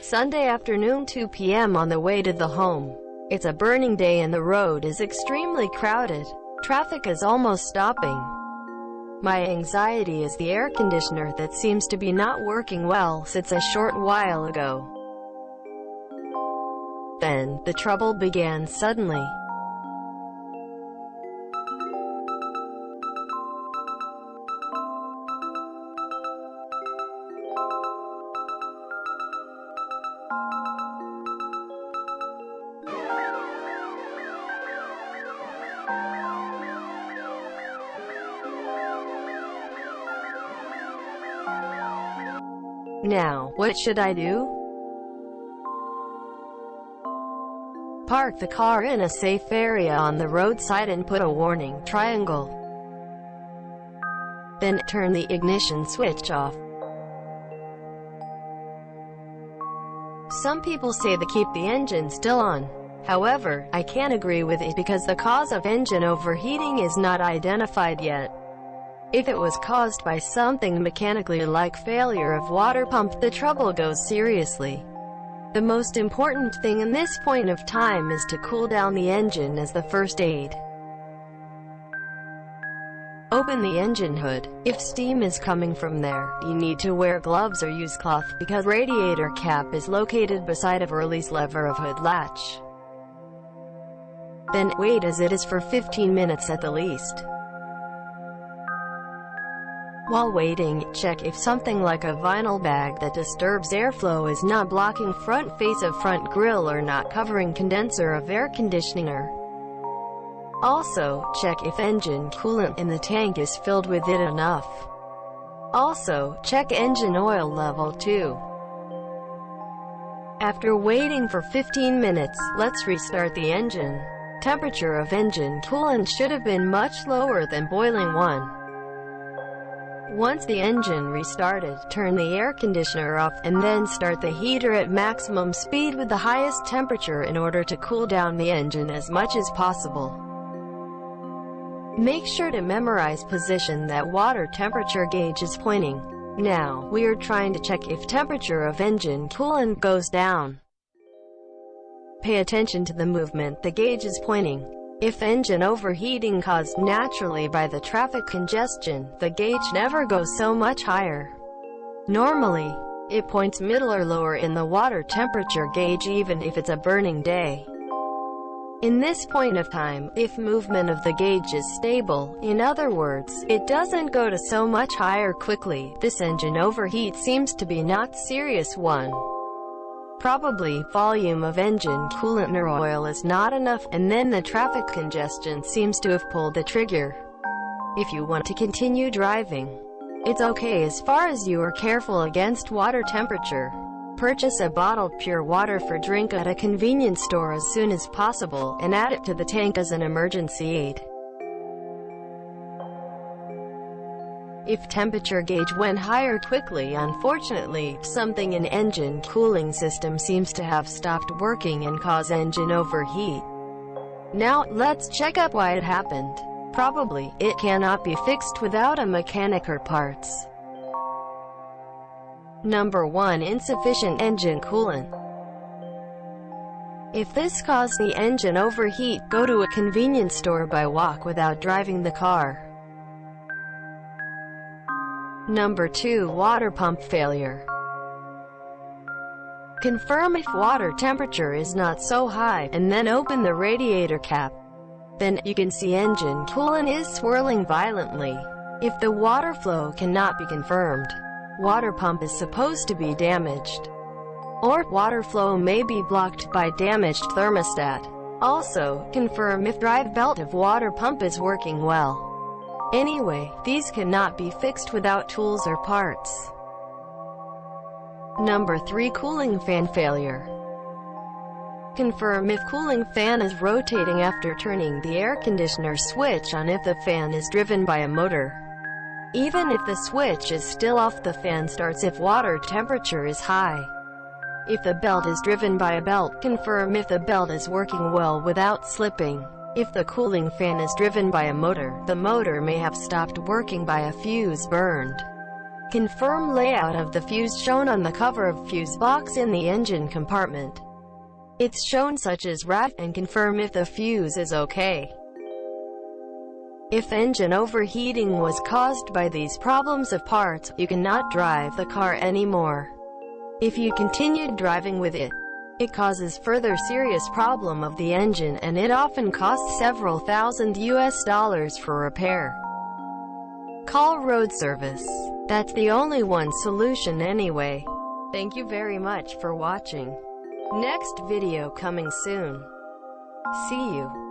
Sunday afternoon 2 p.m. on the way to the home. It's a burning day and the road is extremely crowded. Traffic is almost stopping. My anxiety is the air conditioner that seems to be not working well since a short while ago. Then, the trouble began suddenly. Now, what should I do? Park the car in a safe area on the roadside and put a warning triangle. Then, turn the ignition switch off. Some people say to keep the engine still on. However, I can't agree with it because the cause of engine overheating is not identified yet. If it was caused by something mechanically like failure of water pump, the trouble goes seriously. The most important thing in this point of time is to cool down the engine as the first aid. Open the engine hood. If steam is coming from there, you need to wear gloves or use cloth because radiator cap is located beside a release lever of hood latch. Then, wait as it is for 15 minutes at the least. While waiting, check if something like a vinyl bag that disturbs airflow is not blocking front face of front grille or not covering condenser of air conditioner. Also, check if engine coolant in the tank is filled with it enough. Also, check engine oil level too. After waiting for 15 minutes, let's restart the engine. Temperature of engine coolant should have been much lower than boiling one. Once the engine restarted, turn the air conditioner off, and then start the heater at maximum speed with the highest temperature in order to cool down the engine as much as possible. Make sure to memorize position that water temperature gauge is pointing. Now, we are trying to check if temperature of engine coolant goes down. Pay attention to the movement the gauge is pointing. If engine overheating caused naturally by the traffic congestion, the gauge never goes so much higher. Normally, it points middle or lower in the water temperature gauge even if it's a burning day. In this point of time, if movement of the gauge is stable, in other words, it doesn't go to so much higher quickly, this engine overheat seems to be not serious one. Probably, volume of engine coolant or oil is not enough, and then the traffic congestion seems to have pulled the trigger. If you want to continue driving, it's okay as far as you are careful against water temperature. Purchase a bottled pure water for drink at a convenience store as soon as possible, and add it to the tank as an emergency aid. If temperature gauge went higher quickly, unfortunately, something in engine cooling system seems to have stopped working and cause engine overheat. Now, let's check up why it happened. Probably, it cannot be fixed without a mechanic or parts. Number 1. Insufficient engine coolant. If this caused the engine overheat, go to a convenience store by walk without driving the car. Number 2. Water pump failure. Confirm if water temperature is not so high, and then open the radiator cap. Then, you can see engine coolant is swirling violently. If the water flow cannot be confirmed, water pump is supposed to be damaged. Or, water flow may be blocked by damaged thermostat. Also, confirm if drive belt of water pump is working well. Anyway, these cannot be fixed without tools or parts. Number 3. Cooling fan failure. Confirm if cooling fan is rotating after turning the air conditioner switch on if the fan is driven by a motor. Even if the switch is still off, the fan starts if water temperature is high. If the belt is driven by a belt, confirm if the belt is working well without slipping. If the cooling fan is driven by a motor, the motor may have stopped working by a fuse burned. Confirm layout of the fuse shown on the cover of fuse box in the engine compartment. It's shown such as rack, and confirm if the fuse is okay. If engine overheating was caused by these problems of parts, you cannot drive the car anymore. If you continued driving with it, it causes further serious problem of the engine, and it often costs several thousand US for repair. Call road service. That's the only one solution anyway. Thank you very much for watching. Next video coming soon. See you.